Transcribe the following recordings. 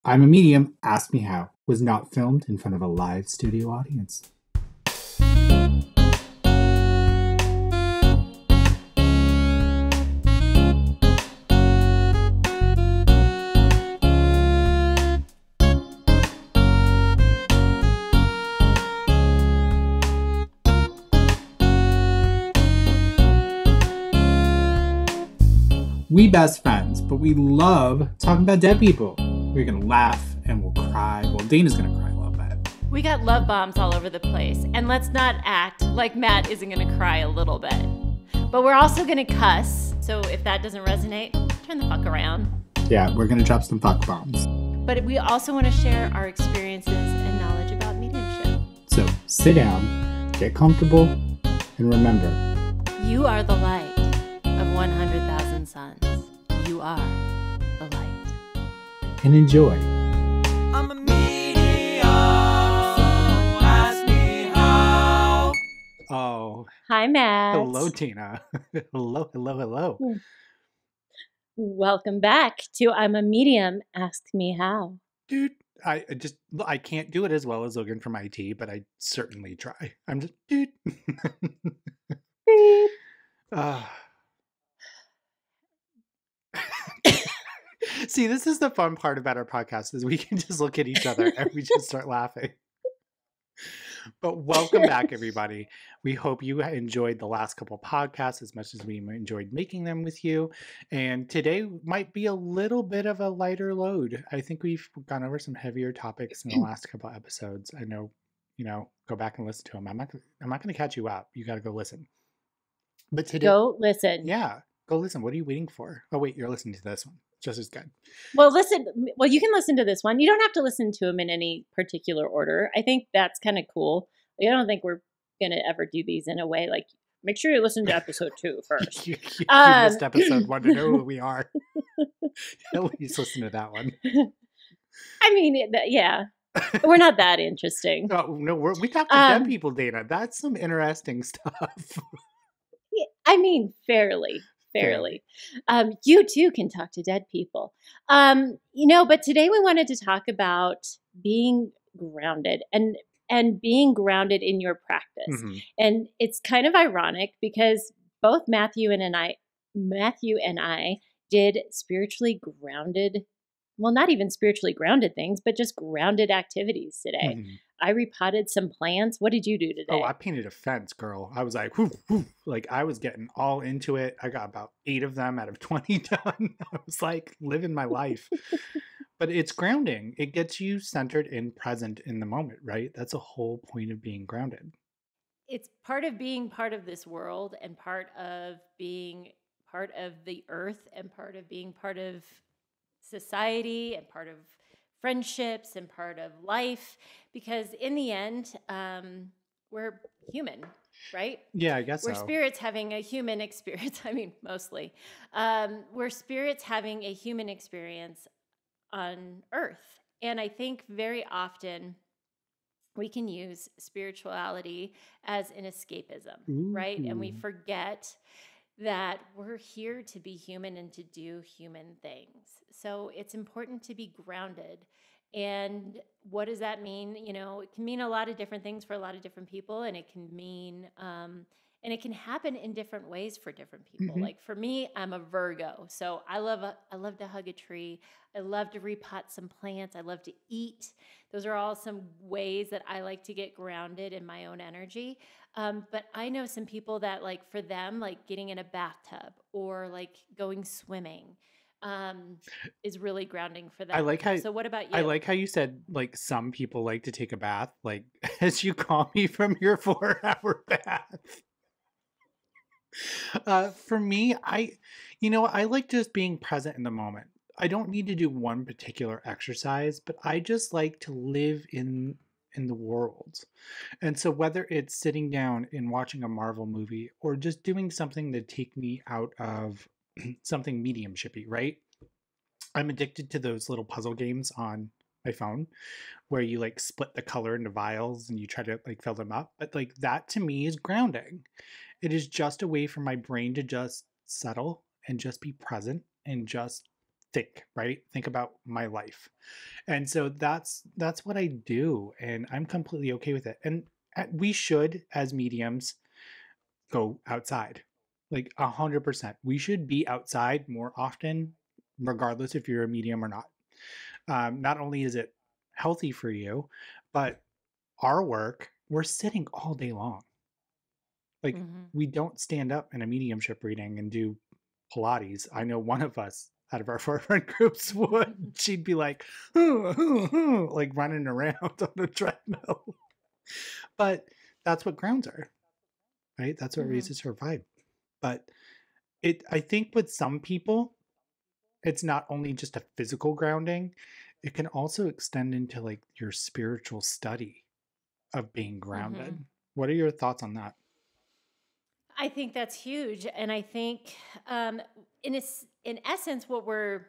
I'm a Medium, Ask Me How was not filmed in front of a live studio audience. We best friends, but we love talking about dead people. We're going to laugh and we'll cry. Well, Dana's going to cry a little bit. We got love bombs all over the place. And let's not act like Matt isn't going to cry a little bit. But we're also going to cuss. So if that doesn't resonate, turn the fuck around. Yeah, we're going to drop some fuck bombs. But we also want to share our experiences and knowledge about mediumship. So sit down, get comfortable, and remember, you are the light of 100,000 suns. You are the light. And enjoy. I'm a medium, so ask me how. Oh. Hi, Matt. Hello, Tina. hello. Welcome back to I'm a Medium, Ask Me How. Dude, I can't do it as well as Logan from IT, but I certainly try. I'm just, dude. Beep. See, this is the fun part about our podcast is we can just look at each other and we just start laughing. But welcome back, everybody. We hope you enjoyed the last couple podcasts as much as we enjoyed making them with you. And today might be a little bit of a lighter load. I think we've gone over some heavier topics in the last couple episodes. I know, go back and listen to them. I'm not going to catch you up. You got to go listen. But today, Go listen. yeah, go listen. What are you waiting for? Oh, wait, you're listening to this one. Just as good. Well, you can listen to this one. You don't have to listen to them in any particular order. I think that's kind of cool. I don't think we're going to ever do these in a way like, make sure you listen to episode 2 first. you missed episode 1 to know who we are. At least listen to that one. I mean, yeah. We're not that interesting. Oh, no, we talk to dead people, Dana. That's some interesting stuff. I mean, fairly. You too can talk to dead people. But today we wanted to talk about being grounded and being grounded in your practice. Mm-hmm. And it's kind of ironic because both Matthew and I did spiritually grounded, well, not even spiritually grounded things, but just grounded activities today. Mm-hmm. I repotted some plants. What did you do today? Oh, I painted a fence, girl. I was like, whoo, whoo. Like I was getting all into it. I got about 8 of them out of 20 done. I was like living my life. But it's grounding. It gets you centered and present in the moment, right? That's a whole point of being grounded. It's part of being part of this world and part of being part of the earth and part of being part of society and part of friendships and part of life, because in the end, we're human, right? Yeah, I guess we're spirits having a human experience. I mean, mostly. We're spirits having a human experience on Earth. And I think very often we can use spirituality as an escapism, right? And we forget that we're here to be human and to do human things. So it's important to be grounded. And what does that mean? It can mean a lot of different things for a lot of different people, and it can mean, and it can happen in different ways for different people. Mm-hmm. Like for me, I'm a Virgo, so I love to hug a tree. I love to repot some plants. I love to eat. Those are all some ways that I like to get grounded in my own energy. But I know some people that, like, for them, like getting in a bathtub or like going swimming is really grounding for them. I like how. So what about you? I like how you said like some people like to take a bath, like as you call me from your 4-hour bath. For me, I like just being present in the moment. I don't need to do one particular exercise, but I just like to live in the world. And so whether it's sitting down and watching a Marvel movie or just doing something to take me out of something mediumshipy, right? I'm addicted to those little puzzle games on my phone where you like split the color into vials and you try to like fill them up. But like that to me is grounding. It is just a way for my brain to just settle and just be present and just think, right? Think about my life. And so that's what I do, and I'm completely okay with it. And we should, as mediums, go outside. Like 100%. We should be outside more often, regardless if you're a medium or not. Not only is it healthy for you, but our work, we're sitting all day long. Like we don't stand up in a mediumship reading and do Pilates. I know one of us out of our 4 friend groups would. She'd be like, like running around on a treadmill. But that's what grounds are, right? That's what raises her vibe. But I think with some people, it's not only just a physical grounding, it can also extend into like your spiritual study of being grounded. What are your thoughts on that? I think that's huge, and I think, in essence, what we're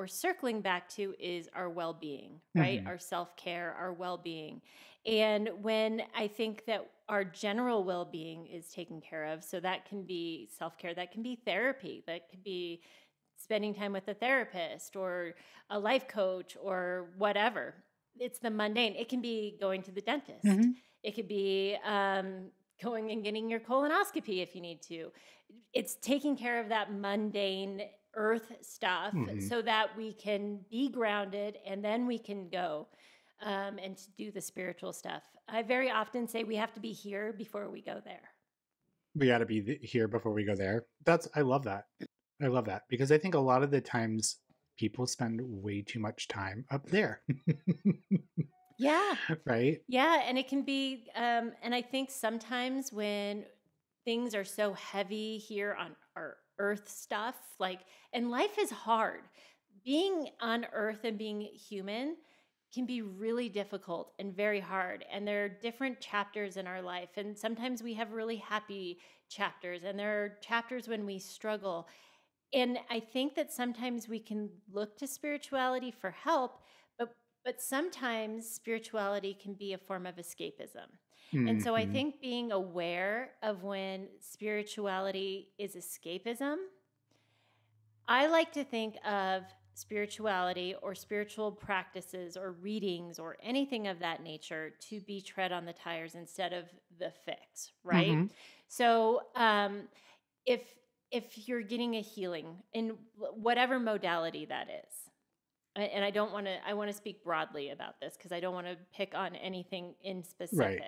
circling back to is our well-being, right? Our self-care, our well-being, and when I think that our general well-being is taken care of, so that can be self-care, that can be therapy, that could be spending time with a therapist or a life coach or whatever. It's the mundane. It can be going to the dentist. It could be going and getting your colonoscopy if you need to. It's taking care of that mundane earth stuff so that we can be grounded, and then we can go and do the spiritual stuff. I very often say we have to be here before we go there. We got to be here before we go there. I love that. I love that because I think a lot of the times people spend way too much time up there. Yeah. Right? Yeah, and it can be, and I think sometimes when things are so heavy here on our earth stuff, and life is hard. Being on earth and being human can be really difficult and very hard. And there are different chapters in our life. And sometimes we have really happy chapters, and there are chapters when we struggle. And I think that sometimes we can look to spirituality for help, but sometimes spirituality can be a form of escapism. And so I think being aware of when spirituality is escapism, I like to think of spirituality or spiritual practices or readings or anything of that nature to be tread on the tires instead of the fix, right? So if you're getting a healing in whatever modality that is, and I want to speak broadly about this because I don't want to pick on anything in specific. Right.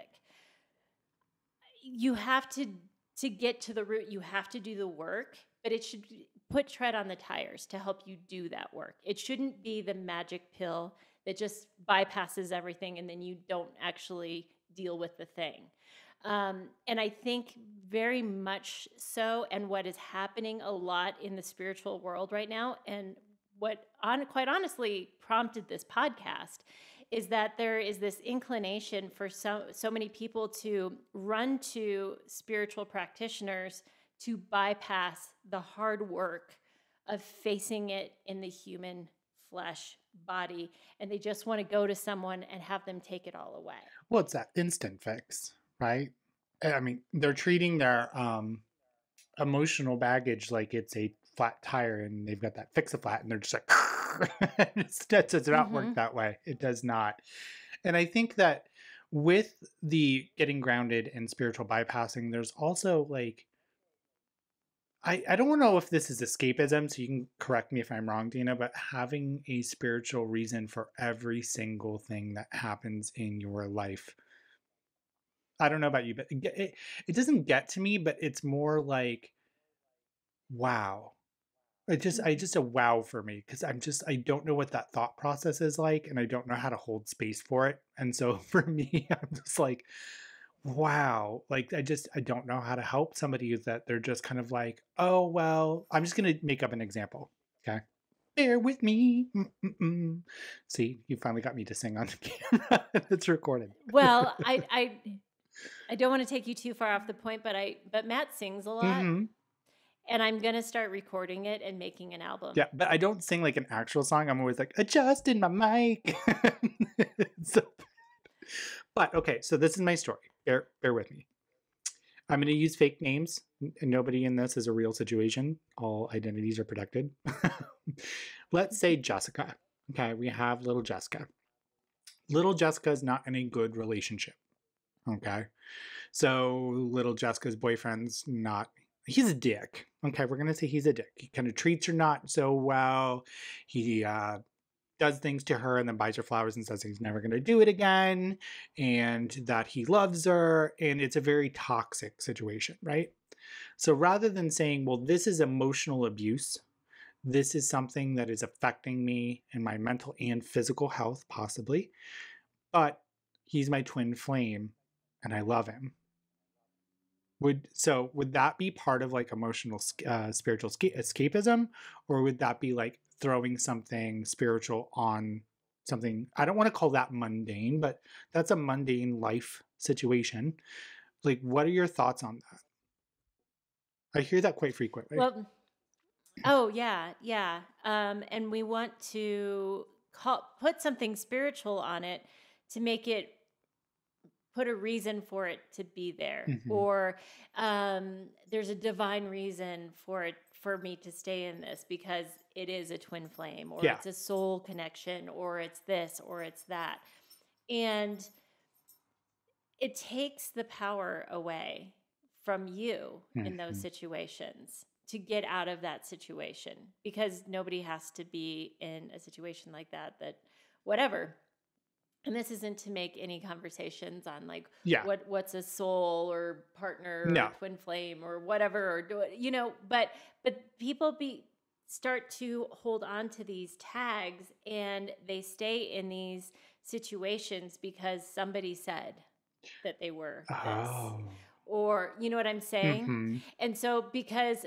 You have to get to the root, you have to do the work, but it should put tread on the tires to help you do that work. It shouldn't be the magic pill that just bypasses everything and then you don't actually deal with the thing. And I think very much so, and what is happening a lot in the spiritual world right now, and what quite honestly prompted this podcast, is that there is this inclination for so many people to run to spiritual practitioners to bypass the hard work of facing it in the human flesh body, and they just want to go to someone and have them take it all away. Well, it's that instant fix, right? I mean, they're treating their emotional baggage like it's a flat tire, and they've got that fix-a-flat, and they're just like, it does not work that way. It does not. And I think that with the getting grounded and spiritual bypassing, there's also like, I don't know if this is escapism, so you can correct me if I'm wrong, Dina, but having a spiritual reason for every single thing that happens in your life. I don't know about you, but it doesn't get to me, but it's more like, wow. It's just a wow for me because I don't know what that thought process is like, and I don't know how to hold space for it. And so for me, I'm just like, wow, like I don't know how to help somebody that they're just kind of like, oh, well, I'm just going to make up an example. Okay. Bear with me. See, you finally got me to sing on the camera. It's recorded. Well, I don't want to take you too far off the point, but Matt sings a lot. And I'm going to start recording it and making an album. Yeah, but I don't sing like an actual song. I'm always like, adjusting my mic. So, but okay, so this is my story. Bear with me. I'm going to use fake names. Nobody in this is a real situation. All identities are protected. Let's say Jessica. Okay, we have little Jessica. Little Jessica is not in a good relationship. Okay, so little Jessica's boyfriend's not, he's a dick. Okay, we're going to say he's a dick. He kind of treats her not so well. He does things to her and then buys her flowers and says he's never going to do it again and that he loves her. And it's a very toxic situation, right? So rather than saying, well, this is emotional abuse, this is something that is affecting me and my mental and physical health, possibly, but he's my twin flame and I love him. Would that be part of like emotional spiritual escapism, or would that be like throwing something spiritual on something? I don't want to call that mundane, but that's a mundane life situation. Like, what are your thoughts on that? I hear that quite frequently. Well, oh yeah, yeah. And we want to put something spiritual on it to make it put a reason for it to be there, or there's a divine reason for me to stay in this because it is a twin flame, or it's a soul connection, or it's this, or it's that, and it takes the power away from you in those situations to get out of that situation, because nobody has to be in a situation like that whatever. And this isn't to make any conversations on like what's a soul or partner or twin flame or whatever, or do it, but people start to hold on to these tags and they stay in these situations because somebody said that they were this. Or, you know what I'm saying? And so because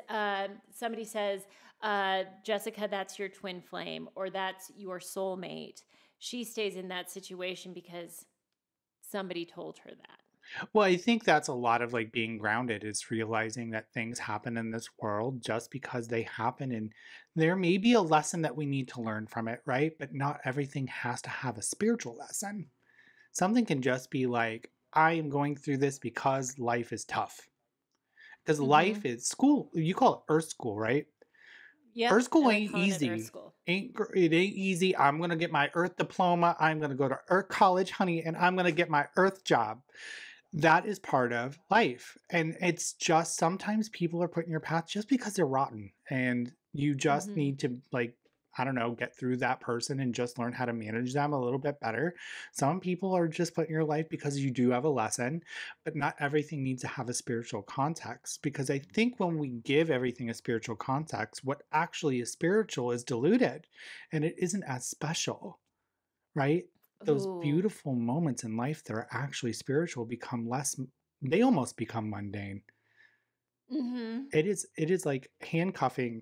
somebody says, Jessica, that's your twin flame, or that's your soulmate, she stays in that situation because somebody told her that. Well, I think that's a lot of like being grounded, is realizing that things happen in this world just because they happen. And there may be a lesson that we need to learn from it, right? But not everything has to have a spiritual lesson. Something can just be like, I am going through this because life is tough. Because life is school. You call it Earth School, right? Yeah, Earth School ain't easy. It ain't easy. I'm going to get my Earth diploma. I'm going to go to Earth College, honey, and I'm going to get my Earth job. That is part of life. And it's just sometimes people are put in your path just because they're rotten. And you just need to, like, I don't know, get through that person and just learn how to manage them a little bit better. Some people are just put in your life because you do have a lesson, but not everything needs to have a spiritual context. Because I think when we give everything a spiritual context, what actually is spiritual is diluted and it isn't as special, right? Those beautiful moments in life that are actually spiritual become less, they almost become mundane. It is like handcuffing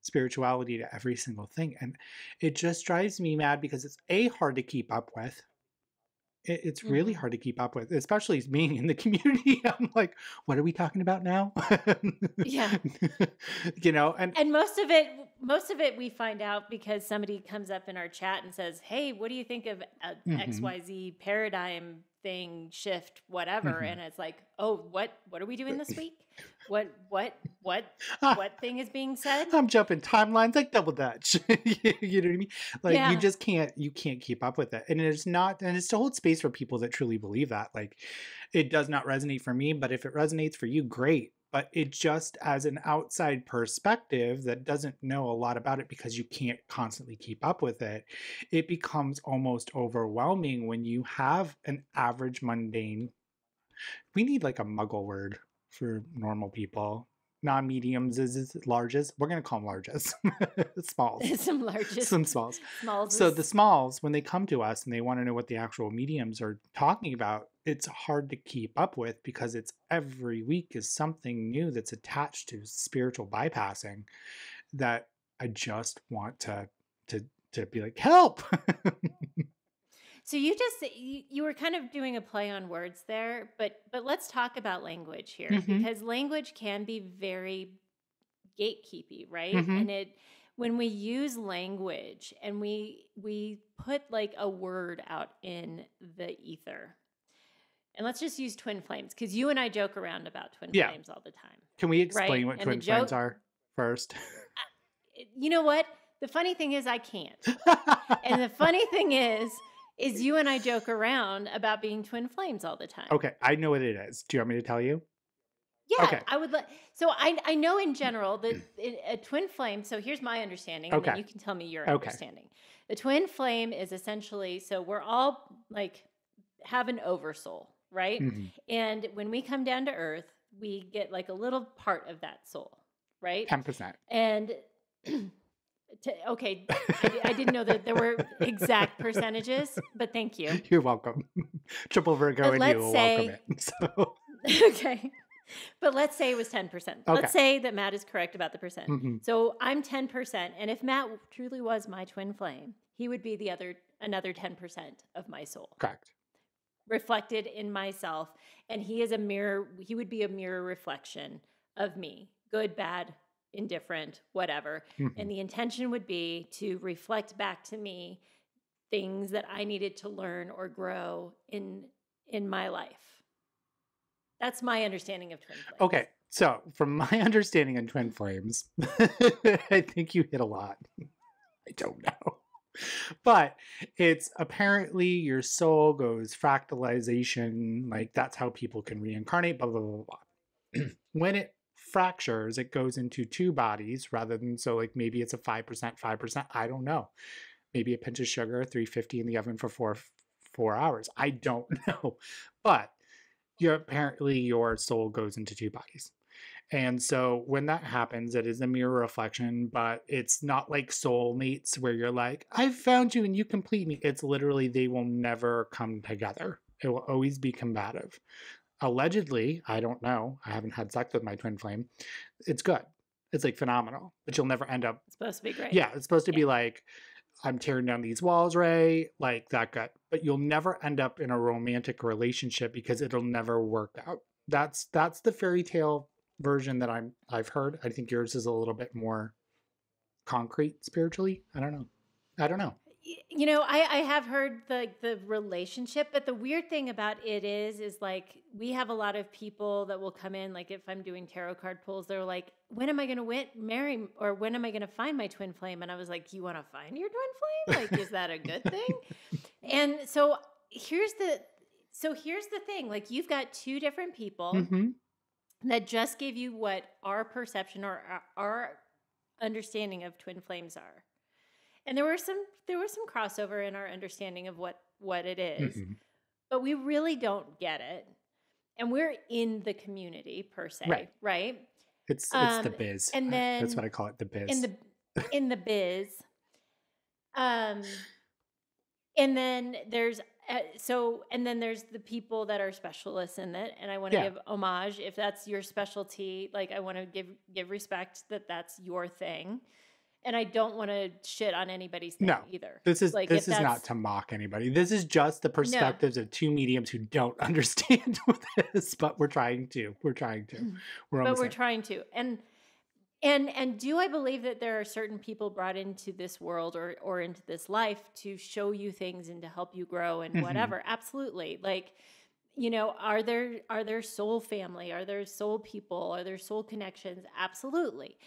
spirituality to every single thing. And it just drives me mad because it's hard to keep up with. It's really hard to keep up with, especially being in the community. I'm like, what are we talking about now? Yeah. And most of it we find out because somebody comes up in our chat and says, hey, what do you think of XYZ paradigm thing, shift, whatever? And it's like, oh, what are we doing this week? What thing is being said? I'm jumping timelines like double dutch. You know what I mean? Like you can't keep up with it. And it's to hold space for people that truly believe that. Like, it does not resonate for me, but if it resonates for you, great. But it just, as an outside perspective that doesn't know a lot about it because you can't constantly keep up with it, it becomes almost overwhelming when you have an average mundane. We need like a muggle word for normal people. Non-mediums is larges. We're going to call them larges. Smalls. Some larges. Some smalls. Smalls. So the smalls, when they come to us and they want to know what the actual mediums are talking about, it's hard to keep up with because it's every week is something new that's attached to spiritual bypassing that I just want to be like, help. So you were kind of doing a play on words there, but let's talk about language here, because language can be very gatekeepy, right? And when we use language and we put like a word out in the ether, And let's just use twin flames because you and I joke around about twin Yeah. flames all the time. Can we explain Right? what And the twin flames joke, are first? you know what? The funny thing is I can't. And the funny thing is you and I joke around about being twin flames all the time. Okay, I know what it is. Do you want me to tell you? Yeah, Okay. I would so I know in general that a twin flame, so here's my understanding, and then Okay. you can tell me your Okay. understanding. The twin flame is essentially, so we're all like have an oversoul, right? Mhm. And when we come down to earth, we get like a little part of that soul, right? 10%. And okay, I didn't know that there were exact percentages, but thank you. You're welcome. Triple Virgo But and let's you will say- welcome it. So, Okay. But let's say it was 10%. Okay. Let's say that Matt is correct about the percent. mhm. So I'm 10%. And if Matt truly was my twin flame, he would be another 10% of my soul Correct. reflected in myself. And he would be a mirror reflection of me, good, bad, indifferent, whatever. Mhm. And the intention would be to reflect back to me things that I needed to learn or grow in my life. That's my understanding of twin flames. Okay, so from my understanding on twin flames, I think you hit a lot. I don't know. But it's apparently your soul goes fractalization, like that's how people can reincarnate, blah, blah, blah, blah. When it fractures, it goes into two bodies rather than, so like maybe it's a 5%, I don't know. Maybe a pinch of sugar, 350 in the oven for four hours. I don't know. But apparently your soul goes into two bodies. And so when that happens, it is a mirror reflection, but it's not like soulmates where you're like, I found you and you complete me. It's literally, they will never come together. It will always be combative. Allegedly, I don't know. I haven't had sex with my twin flame. It's good. It's like phenomenal, but you'll never end up. It's supposed to be great. Yeah, it's supposed to be like, I'm tearing down these walls, Ray, like that gut. But you'll never end up in a romantic relationship because it'll never work out. That's the fairy tale version that I've heard. I think yours is a little bit more concrete spiritually. I don't know. You know, I have heard the relationship, but the weird thing about it is like we have a lot of people that will come in, like if I'm doing tarot card pulls, they're like, when am I going to marry, or when am I going to find my twin flame? And I was like, you want to find your twin flame? Like, is that a good thing? And so here's the thing, like you've got two different people Mhm. that just gave you what our perception or our understanding of twin flames are. And there was some crossover in our understanding of what it is, Mhm. but we really don't get it. And we're in the community per se, right? It's the biz. And then that's what I call it, the biz. in the biz. And then there's the people that are specialists in it, and I want to Yeah. give homage if that's your specialty. Like I want to give respect that that's your thing. And I don't want to shit on anybody's thing either. This is like, this is not to mock anybody. This is just the perspectives of two mediums who don't understand this, but we're trying to. We're trying to. We're trying to. And do I believe that there are certain people brought into this world or into this life to show you things and to help you grow and whatever? Absolutely. Like, you know, are there soul family? Are there soul people? Are there soul connections? Absolutely.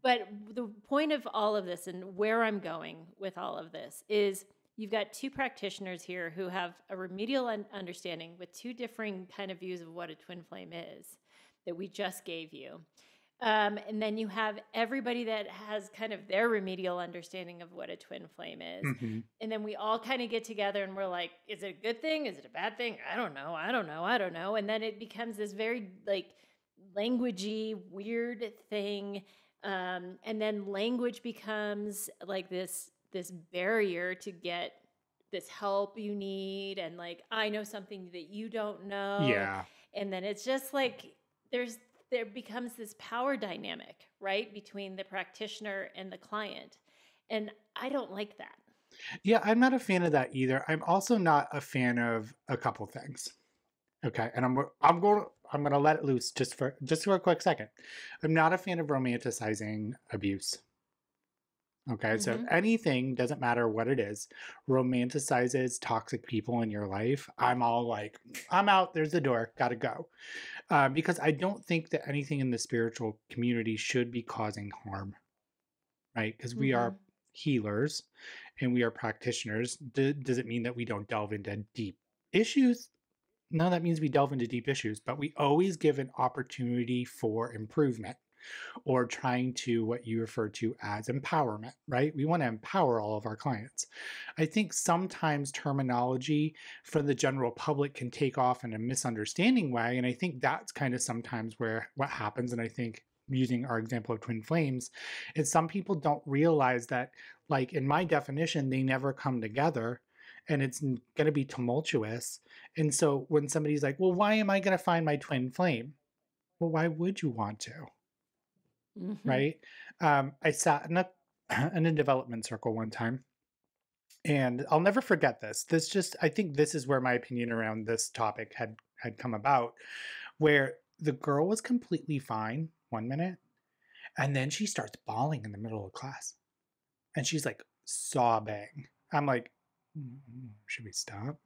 But the point of all of this and where I'm going with all of this is you've got two practitioners here who have a remedial understanding with two differing kind of views of what a twin flame is that we just gave you. And then you have everybody that has kind of their remedial understanding of what a twin flame is. Mhm. And then we all kind of get together and we're like, is it a good thing? Is it a bad thing? I don't know. And then it becomes this very like languagey, weird thing. And then language becomes like this barrier to get this help you need. And like, I know something that you don't know. Yeah. And then it's just like, there becomes this power dynamic, right? Between the practitioner and the client. And I don't like that. Yeah, I'm not a fan of that either. I'm also not a fan of a couple things. Okay, and I'm going to let it loose just for a quick second. I'm not a fan of romanticizing abuse. Okay, so if Mm-hmm. anything, doesn't matter what it is, romanticizes toxic people in your life, I'm all like, I'm out, there's the door, gotta go. Because I don't think that anything in the spiritual community should be causing harm, right? Because we Mm-hmm. are healers and we are practitioners. Does it mean that we don't delve into deep issues? No, that means we delve into deep issues, but we always give an opportunity for improvement or trying to what you refer to as empowerment, right? We want to empower all of our clients. I think sometimes terminology for the general public can take off in a misunderstanding way. And I think that's kind of sometimes where what happens. And I think using our example of twin flames is some people don't realize that, like in my definition, they never come together and it's going to be tumultuous. And so when somebody's like, well, why am I going to find my twin flame? Well, why would you want to? Mm-hmm. Right? I sat in a in a development circle one time, and I'll never forget this. This just I think this is where my opinion around this topic had come about, where the girl was completely fine one minute, and then she starts bawling in the middle of class, and she's like sobbing. I'm like, should we stop?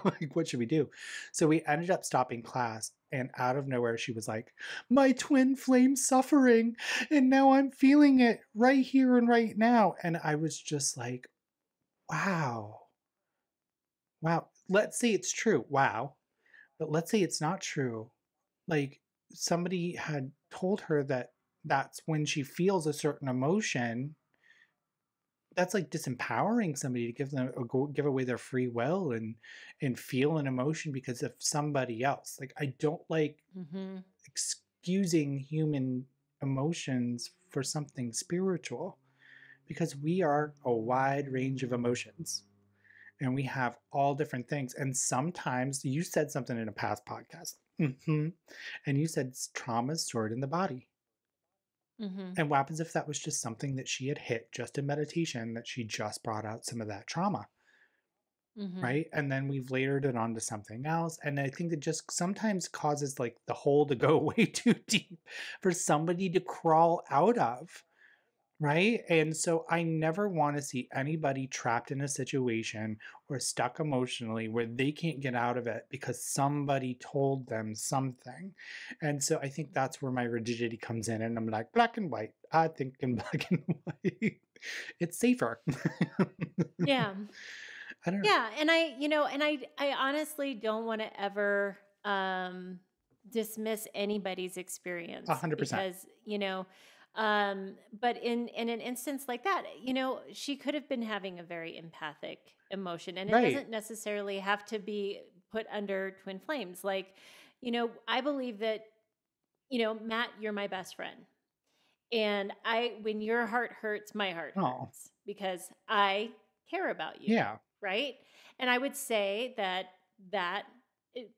Like, what should we do? So we ended up stopping class, and out of nowhere, she was like, my twin flame suffering, and now I'm feeling it right here and right now. And I was just like, wow, wow. Let's say it's true. Wow. But let's say it's not true. Like, somebody had told her that that's when she feels a certain emotion, that's like disempowering somebody to give them or give away their free will and feel an emotion because of somebody else. Like, I don't like Mm-hmm. excusing human emotions for something spiritual, because we are a wide range of emotions and we have all different things. And sometimes you said something in a past podcast, and you said trauma is stored in the body. Mm-hmm. And what happens if that was just something that she had hit just in meditation, that she just brought out some of that trauma, Mm-hmm. right? And then we've layered it onto something else. And I think it just sometimes causes like the hole to go way too deep for somebody to crawl out of, right? And so I never want to see anybody trapped in a situation or stuck emotionally where they can't get out of it because somebody told them something. And so I think that's where my rigidity comes in. And I'm like, black and white. I think in black and white. It's safer. Yeah. I don't know. Yeah. And I honestly don't want to ever dismiss anybody's experience 100%. because, but in an instance like that, she could have been having a very empathic emotion, and it Right. doesn't necessarily have to be put under twin flames. Like, I believe that, Matt, you're my best friend. And when your heart hurts, my heart Oh, hurts because I care about you. yeah. Right. And I would say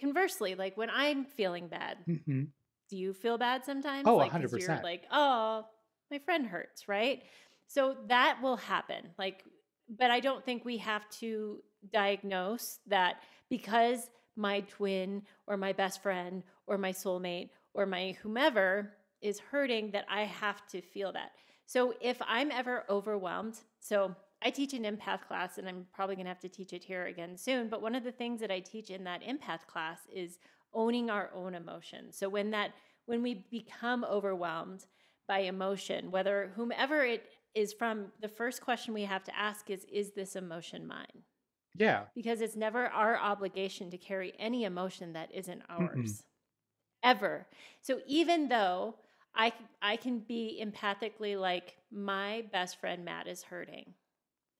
conversely, like when I'm feeling bad, hmm do you feel bad sometimes? Oh, Like, because you're 100%. like, oh, my friend hurts. Right. So that will happen. Like, but I don't think we have to diagnose that because my twin or my best friend or my soulmate or my whomever is hurting, that I have to feel that. So if I'm ever overwhelmed, so I teach an empath class, and I'm probably going to have to teach it here again soon. But one of the things that I teach in that empath class is owning our own emotions. So when we become overwhelmed by emotion, whether whomever it is from, the first question we have to ask is this emotion mine? Yeah. Because it's never our obligation to carry any emotion that isn't Mm-mm. ours, ever. So even though I can be empathically like, my best friend Matt is hurting,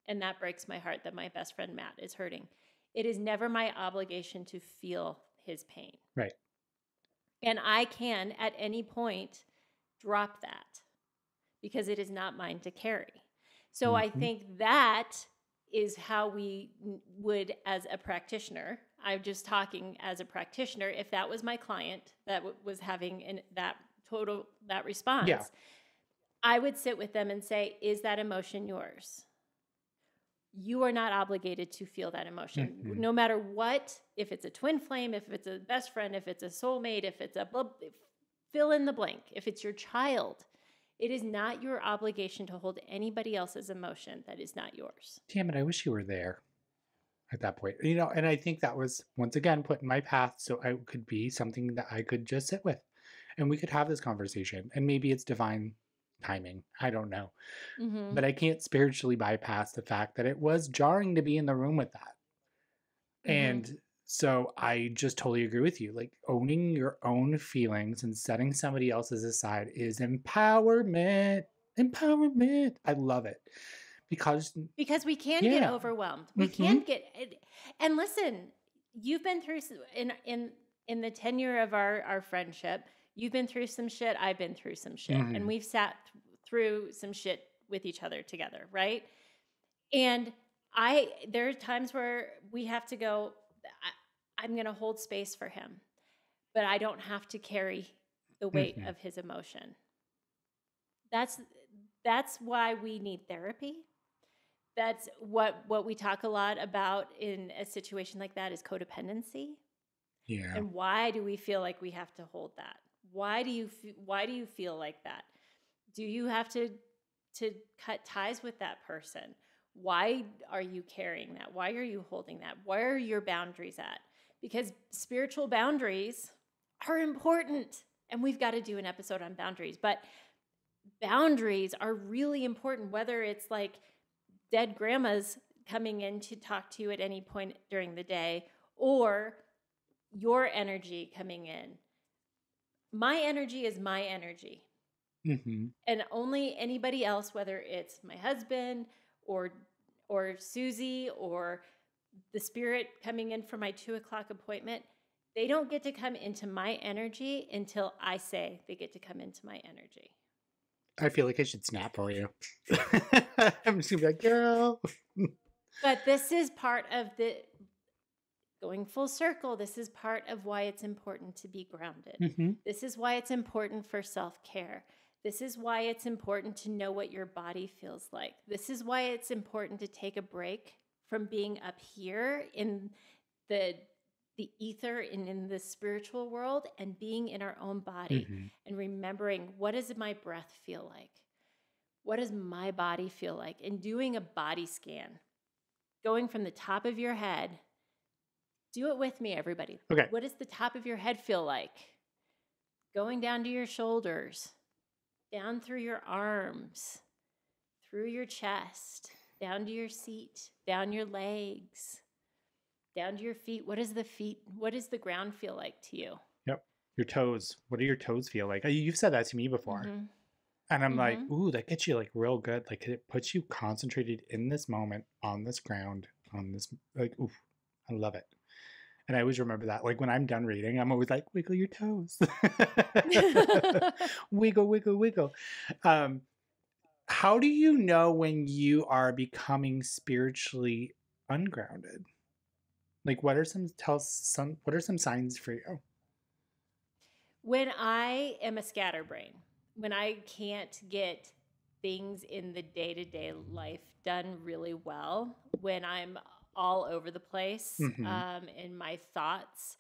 and that breaks my heart that my best friend Matt is hurting, it is never my obligation to feel his pain. Right. And I can at any point drop that because it is not mine to carry. So I think that is how we would, as a practitioner, I'm just talking as a practitioner, if that was my client that was having that response, Yeah. I would sit with them and say, is that emotion yours? You are not obligated to feel that emotion, no matter what. If it's a twin flame, if it's a best friend, if it's a soulmate, if it's fill in the blank, if it's your child, It is not your obligation to hold anybody else's emotion that is not yours. Damn it, I wish you were there at that point. And I think that was, once again, put in my path so I could be something that I could just sit with. And we could have this conversation. And maybe it's divine timing. I don't know. Mm-hmm. But I can't spiritually bypass the fact that it was jarring to be in the room with that. Mm-hmm. And so I just totally agree with you. Like, owning your own feelings and setting somebody else's aside is empowerment. Empowerment. I love it. Because we can get Yeah. overwhelmed. We can get, and listen, you've been through in the tenure of our friendship, you've been through some shit, I've been through some shit, and we've sat through some shit with each other together, right? And there are times where we have to go, I'm going to hold space for him, but I don't have to carry the weight of his emotion. That's why we need therapy. That's what we talk a lot about in a situation like that is codependency. Yeah. And why do we feel like we have to hold that? Why do you feel like that? Do you have to cut ties with that person? Why are you carrying that? Why are you holding that? Where are your boundaries at? Because spiritual boundaries are important. And we've got to do an episode on boundaries. But boundaries are really important, whether it's like dead grandmas coming in to talk to you at any point during the day or your energy coming in. My energy is my energy. And only anybody else, whether it's my husband or Susie or the spirit coming in for my 2:00 appointment, they don't get to come into my energy until I say they get to come into my energy. I feel like I should snap for you. I'm just gonna be like, girl. But this is part of the going full circle. This is part of why it's important to be grounded. This is why it's important for self-care. This is why it's important to know what your body feels like. This is why it's important to take a break from being up here in the ether and in the spiritual world and being in our own body and remembering, what does my breath feel like? What does my body feel like? And doing a body scan, going from the top of your head. Do it with me, everybody. Okay. What does the top of your head feel like? Going down to your shoulders, down through your arms, through your chest, down to your seat, down your legs, down to your feet. What does the ground feel like to you? Yep. Your toes. What do your toes feel like? You've said that to me before. And I'm like, ooh, that gets you like real good. Like it puts you concentrated in this moment, on this ground, on this, like, ooh, I love it. And I always remember that. Like when I'm done reading, I'm always like, wiggle your toes. Wiggle, wiggle, wiggle. How do you know when you are becoming spiritually ungrounded? Like what are some signs for you? When I am a scatterbrain, when I can't get things in the day-to-day life done really well, when I'm all over the place in my thoughts,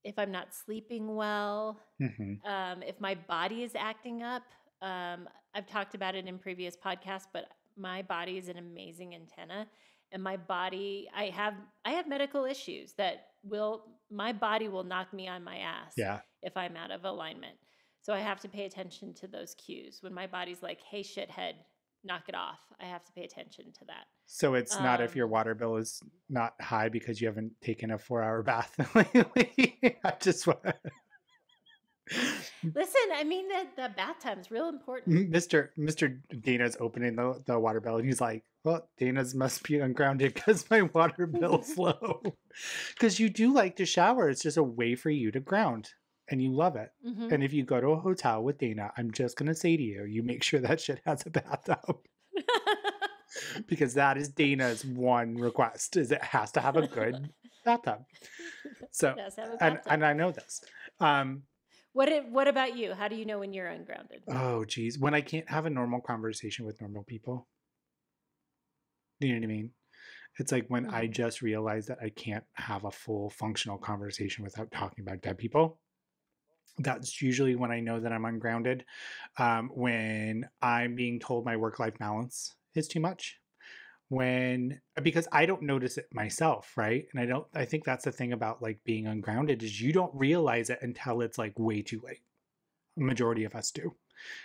if I'm not sleeping well, if my body is acting up. I've talked about it in previous podcasts, but my body is an amazing antenna, and my body, I have medical issues that my body will knock me on my ass if I'm out of alignment. So I have to pay attention to those cues. When my body's like, hey, shithead, knock it off, I have to pay attention to that. So it's not if your water bill is not high because you haven't taken a 4-hour bath lately. I just want Listen, I mean, the bathtub's real important. Mr. Dana's opening the water bill and he's like, well, Dana's must be ungrounded because my water bill's low. Because you do like to shower. It's just a way for you to ground. And you love it. And if you go to a hotel with Dana, I'm just going to say to you, you make sure that shit has a bathtub. Because that is Dana's one request, is it has to have a good bathtub. So, and I know this. What about you? How do you know when you're ungrounded? Oh, geez. When I can't have a normal conversation with normal people. You know what I mean? It's like when I just realized that I can't have a full functional conversation without talking about dead people. That's usually when I know that I'm ungrounded. When I'm being told my work-life balance is too much. Because I don't notice it myself, right? And I think that's the thing about like being ungrounded is you don't realize it until it's like way too late. Majority of us do.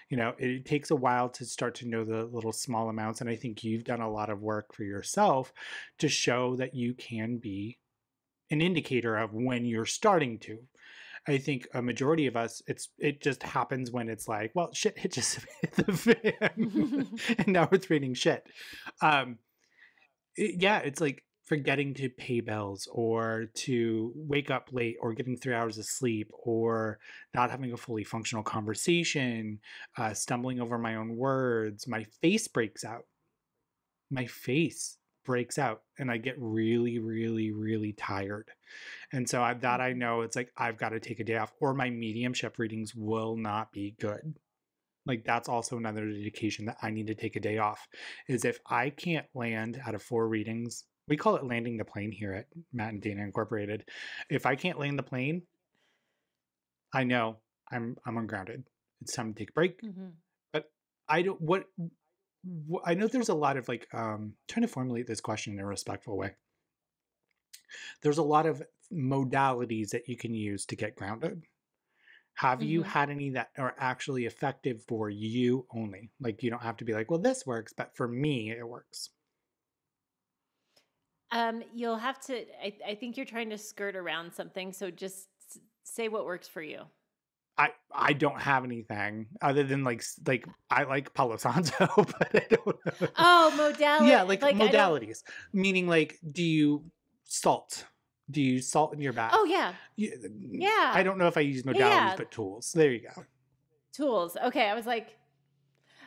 It takes a while to start to know the little small amounts. And I think you've done a lot of work for yourself to show that you can be an indicator of when you're starting to. I think a majority of us, it just happens when it's like, well, shit, it just hit the fan, and now it's raining shit. It's like forgetting to pay bills or to wake up late or getting 3 hours of sleep or not having a fully functional conversation, stumbling over my own words. My face breaks out. My face breaks out and I get really, really, really tired. And so I know it's like, I've got to take a day off or my mediumship readings will not be good. Like that's also another indication that I need to take a day off is if I can't land out of 4 readings, we call it landing the plane here at Matt and Dana Incorporated. If I can't land the plane, I know I'm ungrounded. It's time to take a break. Mm-hmm. But I don't, I know there's a lot of like, trying to formulate this question in a respectful way. There's a lot of modalities that you can use to get grounded. Have you had any that are actually effective for you only? Like you don't have to be like, well, this works, but for me, it works. You'll have to, I think you're trying to skirt around something. So just say what works for you. I don't have anything other than like I like Palo Santo, but I don't know. Oh, modality. Yeah, like modalities. Meaning like, do you salt? Do you salt in your bath? Oh, yeah. Yeah. I don't know if I use modalities, but tools. There you go. Tools. Okay. I was like,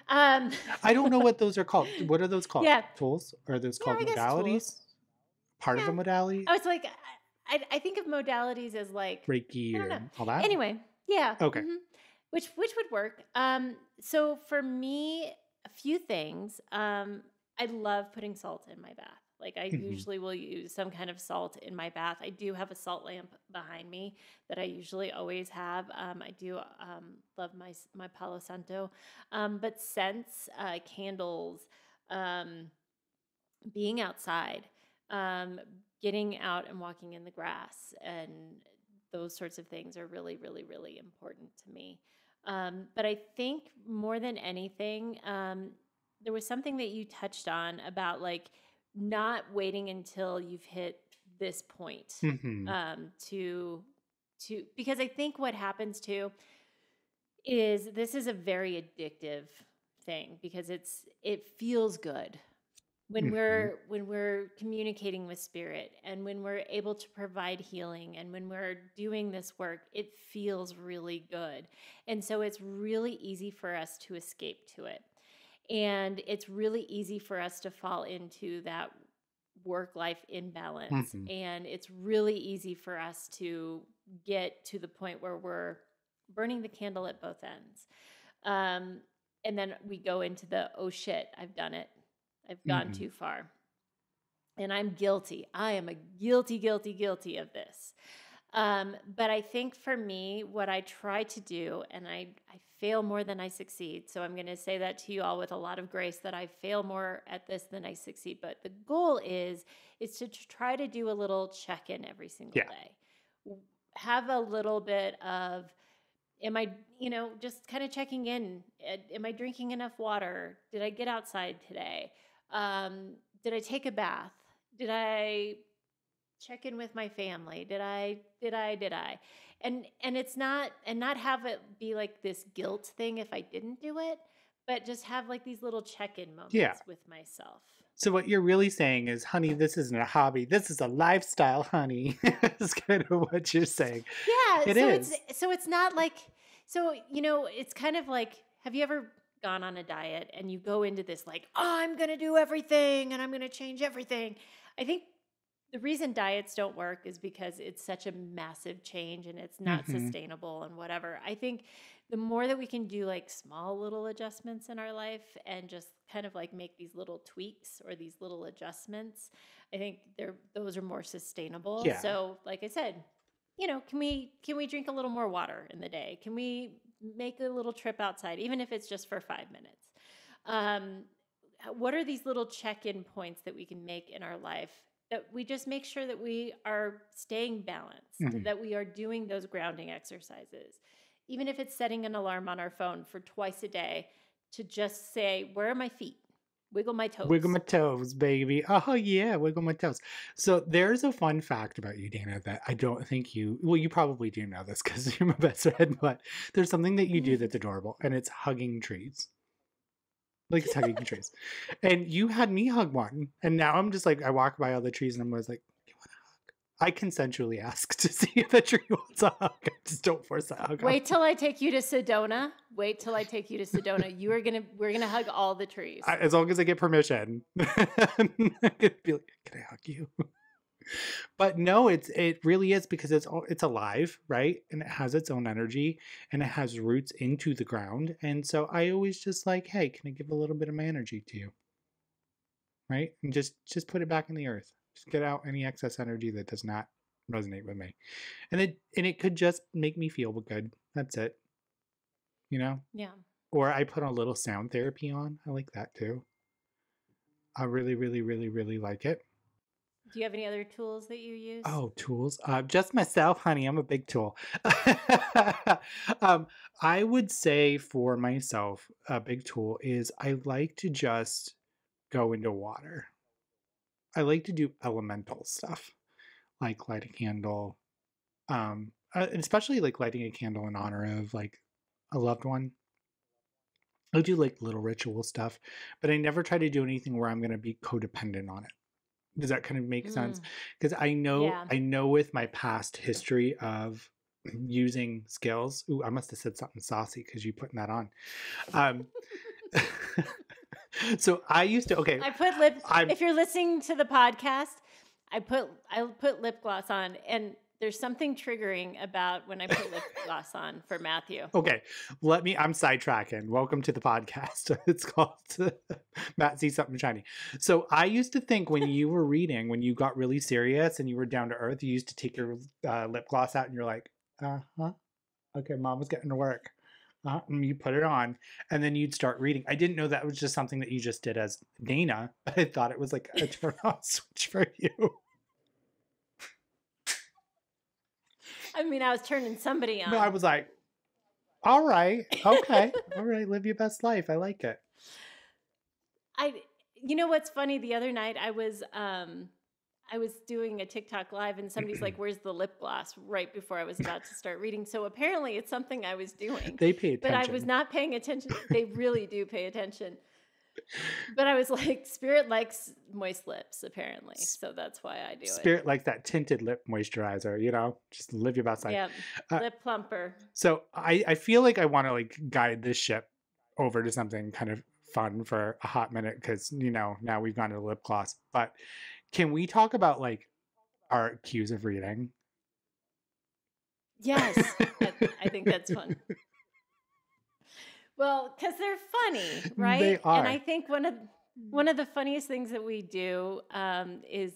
I don't know what those are called. What are those called? Yeah. Tools? Are those called modalities? Part of a modality? I was like, I think of modalities as like Reiki or all that? Anyway. Yeah. Okay. Which would work. So for me, a few things. I love putting salt in my bath. Like I usually will use some kind of salt in my bath. I do have a salt lamp behind me that I usually always have. I do love my Palo Santo. But scents, candles, being outside, getting out and walking in the grass and those sorts of things are really, really, really important to me. But I think more than anything, there was something that you touched on about like not waiting until you've hit this point to because I think what happens too is this is a very addictive thing because it feels good. When we're communicating with spirit and when we're able to provide healing and when we're doing this work, it feels really good. And so it's really easy for us to escape to it. And it's really easy for us to fall into that work-life imbalance. And it's really easy for us to get to the point where we're burning the candle at both ends. And then we go into the, oh shit, I've done it. I've gone too far. And I'm guilty. I am a guilty of this. But I think for me, what I try to do, and I fail more than I succeed. So I'm going to say that to you all with a lot of grace that I fail more at this than I succeed. But the goal is to try to do a little check-in every single day. Have a little bit of, am I, just kind of checking in. Am I drinking enough water? Did I get outside today? Did I take a bath? Did I check in with my family? Did I? And it's not, and not have it be like this guilt thing if I didn't do it, but just have like these little check-in moments with myself. So what you're really saying is, honey, this isn't a hobby. This is a lifestyle, honey. That's kind of what you're saying. Yeah. It is. So it's not like, it's kind of like, have you ever gone on a diet and you go into this like, oh, I'm going to do everything and I'm going to change everything. I think the reason diets don't work is because it's such a massive change and it's not sustainable and whatever. I think the more that we can do like small little adjustments in our life and just kind of like make these little tweaks or these little adjustments, I think those are more sustainable. Yeah. So like I said, can we drink a little more water in the day? Can we make a little trip outside, even if it's just for 5 minutes? What are these little check-in points that we can make in our life that we just make sure that we are staying balanced, Mhm. that we are doing those grounding exercises, even if it's setting an alarm on our phone for twice a day to just say, where are my feet? Wiggle my Wiggle toes. my toes, baby. Oh, yeah, wiggle my toes. So there's a fun fact about you, Dana, that I don't think you probably do know this because you're my best friend, but there's something that you do that's adorable, and it's hugging trees. Like it's hugging trees. And you had me hug one, and now I'm just like, I walk by all the trees and I'm always like, you want to hug? I consensually ask to see if the tree wants a hug. I just don't force that hug. Wait till I take you to Sedona. Wait till I take you to Sedona. We're gonna hug all the trees. As long as I get permission. I'm gonna be like, can I hug you? But no, it really is because it's alive, right? And it has its own energy and it has roots into the ground. And so I always just like, hey, can I give a little bit of my energy to you? Right? And just put it back in the earth. Just get out any excess energy that does not resonate with me. And it could just make me feel good. That's it. Yeah. Or I put a little sound therapy on. I like that too. I really, really, really, really like it. Do you have any other tools that you use? Oh, tools. Just myself, honey. I'm a big tool. I would say for myself, a big tool is I like to just go into water. I like to do elemental stuff, like light a candle, especially like lighting a candle in honor of like a loved one. I do like little ritual stuff, but I never try to do anything where I'm going to be codependent on it. Does that kind of make sense? Because I know with my past history of using skills. Ooh, I must have said something saucy because you putting that on. So I used to. Okay, I put if you're listening to the podcast, I put lip gloss on, and there's something triggering about when I put lip gloss on for Matthew. Okay, I'm sidetracking. Welcome to the podcast. It's called Matt Sees Something Shiny. So I used to think when you were reading, when you got really serious and you were down to earth, you used to take your lip gloss out and you're like, okay, mom was getting to work. And you put it on and then you'd start reading. I didn't know that was just something that you just did as Dana, but I thought it was like a turn on switch for you. I mean, I was turning somebody on. No, I was like, all right, okay, all right, live your best life. I like it. You know what's funny? The other night I was doing a TikTok live and somebody's like, "Where's the lip gloss?" right before I was about to start reading. So apparently it's something I was doing. They pay attention. But I was not paying attention. They really do pay attention. But I was like, Spirit likes moist lips, apparently. So that's why I do it. Spirit likes that tinted lip moisturizer, just live your best life. Yeah, lip plumper. So I feel like I want to like guide this ship over to something kind of fun for a hot minute because, now we've gone to lip gloss. But can we talk about like our cues of reading? Yes, I think that's fun. Well, because they're funny, right? They are. And I think one of the funniest things that we do is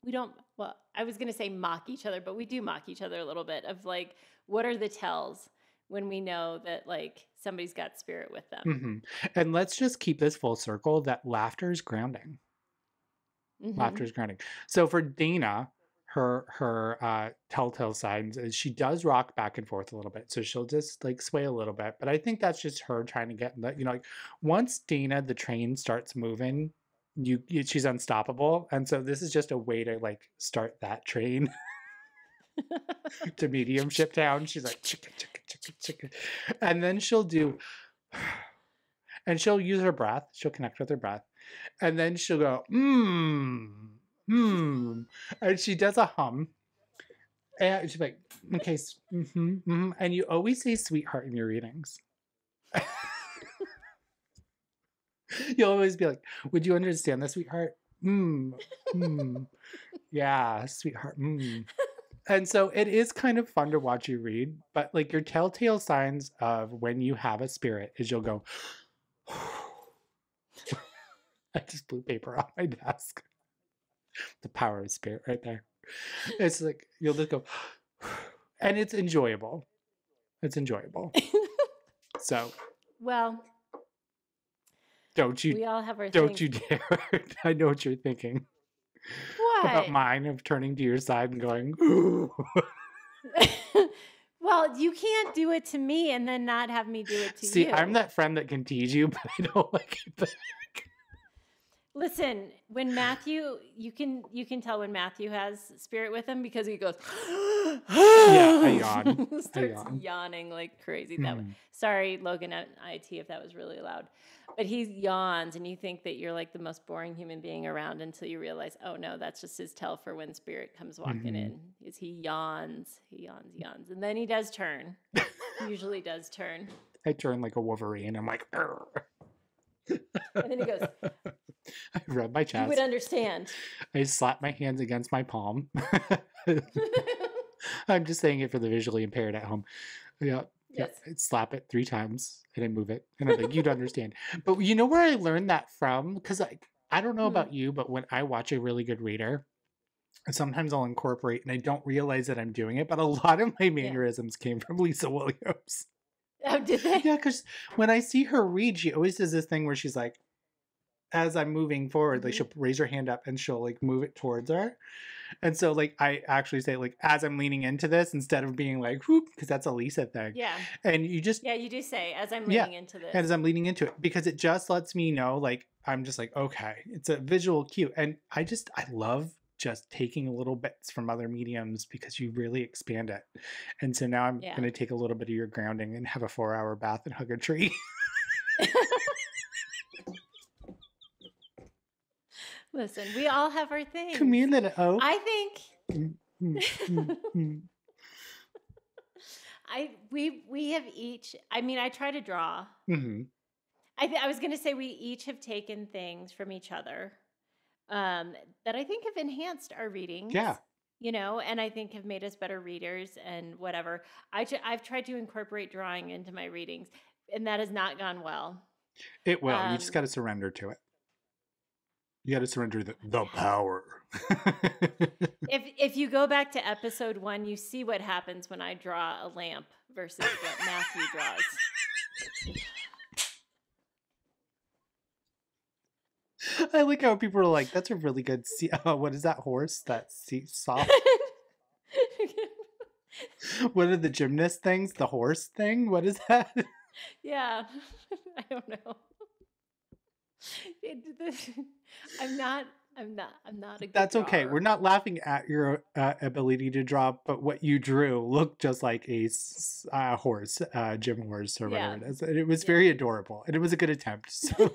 we don't. Well, I was going to say mock each other, but we do mock each other a little bit. Of like, what are the tells when we know that like somebody's got spirit with them? Mm-hmm. And let's just keep this full circle. That laughter is grounding. Mm-hmm. Laughter is grounding. So for Dana, her telltale signs is she does rock back and forth a little bit. So she'll just like sway a little bit. But I think that's just her trying to get, like once Dana, the train starts moving, she's unstoppable. And so this is just a way to like start that train to Mediumship town. She's like, chicka, chicka, chicka, chicka. And then she'll do, and she'll use her breath. She'll connect with her breath. And then she'll go, and she does a hum. And she's like, okay, and you always say sweetheart in your readings. You'll always be like, would you understand that, sweetheart? Yeah, sweetheart. And so it is kind of fun to watch you read, but like your telltale signs of when you have a spirit is you'll go, I just blew paper off my desk. The power of spirit right there. It's like, you'll just go, And it's enjoyable. It's enjoyable. So Well, don't we all have our you things. dare. I know what you're thinking about What? mine of turning to your side and going, ooh. Well, you can't do it to me and then not have me do it to See, you. I'm that friend that can tease you, but I don't like it back. Listen, when Matthew, you can tell when Matthew has spirit with him because he goes, Yeah, I yawn. starts yawning like crazy. Sorry, Logan at IT, if that was really loud. But he yawns, and you think that you're like the most boring human being around until you realize, oh no, that's just his tell for when spirit comes walking in. Is he yawns, and then he does turn. He usually does turn. I turn like a Wolverine. I'm like, "Arr." And then he goes, I rub my chest. You would understand. I slap my hands against my palm. I'm just saying it for the visually impaired at home. Yeah. Yes. I slap it 3 times and I move it. And I'm like, you'd understand. But you know where I learned that from? Because I don't know about you, but when I watch a really good reader, sometimes I'll incorporate and I don't realize that I'm doing it. But a lot of my mannerisms came from Lisa Williams. Oh, did they? Yeah, because when I see her read, she always does this thing where she's like, as I'm moving forward, like she'll raise her hand up and she'll like move it towards her. And so like I actually say like as I'm leaning into this instead of being like whoop, because that's a Lisa thing. Yeah. And you just you do say as I'm leaning into this. And as I'm leaning into it, because it just lets me know like I'm just like, okay, it's a visual cue. And I love just taking little bits from other mediums because you really expand it. And so now I'm gonna take a little bit of your grounding and have a 4-hour bath and hug a tree. Listen, we all have our things. Come here, little oak. I think we have each. I mean, I try to draw. I was going to say we each have taken things from each other that I think have enhanced our readings. Yeah. You know, and I think have made us better readers and whatever. I've tried to incorporate drawing into my readings, and that has not gone well. It will. You just got to surrender to it. You got to surrender the power. If you go back to episode 1, you see what happens when I draw a lamp versus what Matthew draws. I like how people are like, that's a really good what is that horse? That seesaw? What are the gymnast things? The horse thing? What is that? Yeah. I don't know. I'm not a good That's okay. drawer. We're not laughing at your ability to draw, but what you drew looked just like a horse, gym horse or whatever it is. And it was very adorable, and it was a good attempt. So.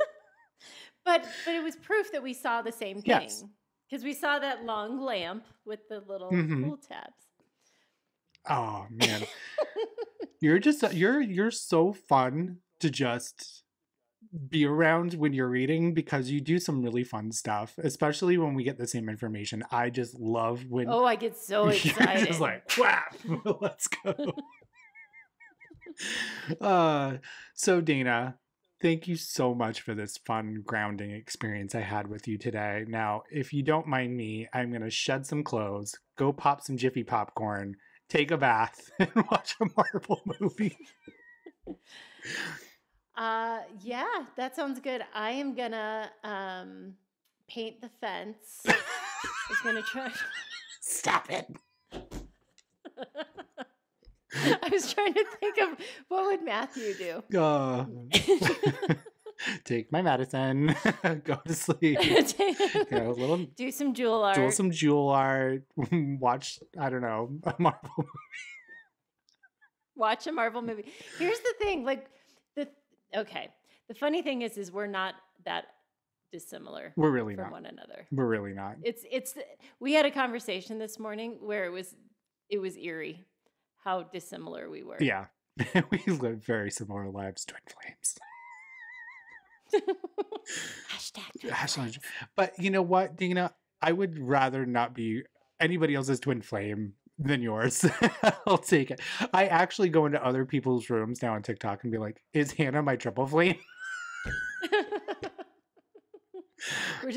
but it was proof that we saw the same thing. Yes. Because we saw that long lamp with the little pull tabs. Oh man. you're so fun to just be around when you're reading because you do some really fun stuff, especially when we get the same information. I just love when I get so excited. You're just like, whap, let's go. So Dana, thank you so much for this fun grounding experience I had with you today. Now, if you don't mind me, I'm gonna shed some clothes, go pop some Jiffy popcorn, take a bath, and watch a Marvel movie. Yeah, that sounds good. I am gonna paint the fence. I was gonna try. Stop it. I was trying to think of what would Matthew do. Take my medicine, go to sleep, do some jewel art. Do some jewel art. Watch, I don't know, a Marvel movie. Watch a Marvel movie. Here's the thing, like the funny thing is we're not that dissimilar. We're really from not. one another. We're really not. It's we had a conversation this morning where it was eerie how dissimilar we were. Yeah. We live very similar lives, twin flames. Hashtag. But you know what, Dina? I would rather not be anybody else's twin flame than yours. I'll take it. I actually go into other people's rooms now on TikTok and be like, is Hannah my triple flame? We're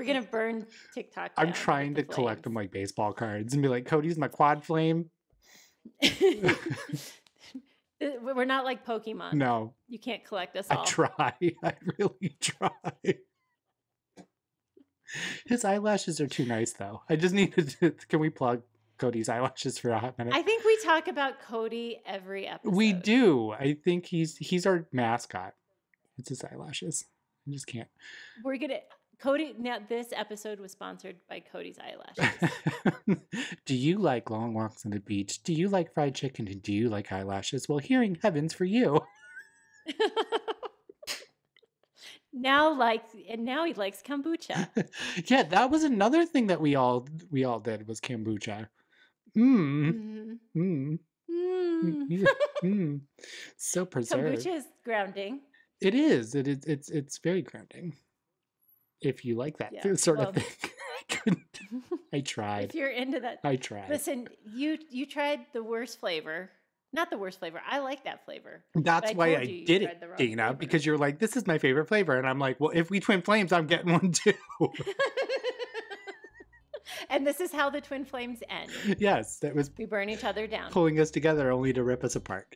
gonna burn TikTok. I'm trying to collect them like baseball cards and be like, Cody's my quad flame. We're not like Pokemon. No, You can't collect us I all. try. I really try. His eyelashes are too nice, though. I just needed to. Can we plug Cody's eyelashes for a hot minute? I think we talk about Cody every episode. We do. I think he's our mascot. It's his eyelashes. I just can't. We're gonna Cody. Now this episode was sponsored by Cody's eyelashes. Do you like long walks on the beach? Do you like fried chicken? And do you like eyelashes? Well, hearing heavens for you. Now he likes kombucha. Yeah, that was another thing that we all did was kombucha. Mm. So preserved. Kombucha is grounding. It is. It's very grounding. If you like that sort of thing. I tried. If you're into that. I tried. Listen, you tried the worst flavor. Not the worst flavor. I like that flavor. That's why I did tried it, the wrong Dana, flavor. because you're like, this is my favorite flavor. And I'm like, well, if we twin flames, I'm getting one too. And this is how the twin flames end. Yes, that was We burn each other down. pulling us together only to rip us apart.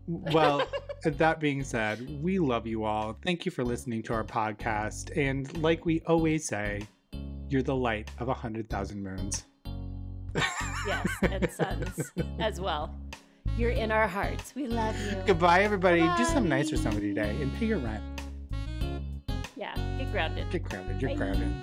Well, that being said, we love you all. Thank you for listening to our podcast. And like we always say, you're the light of 100,000 moons. Yes, and suns as well. You're in our hearts. We love you. Goodbye, everybody. Do something Bye. nice for somebody today and pay your rent. Yeah, get grounded. Get grounded. You're Bye. grounded.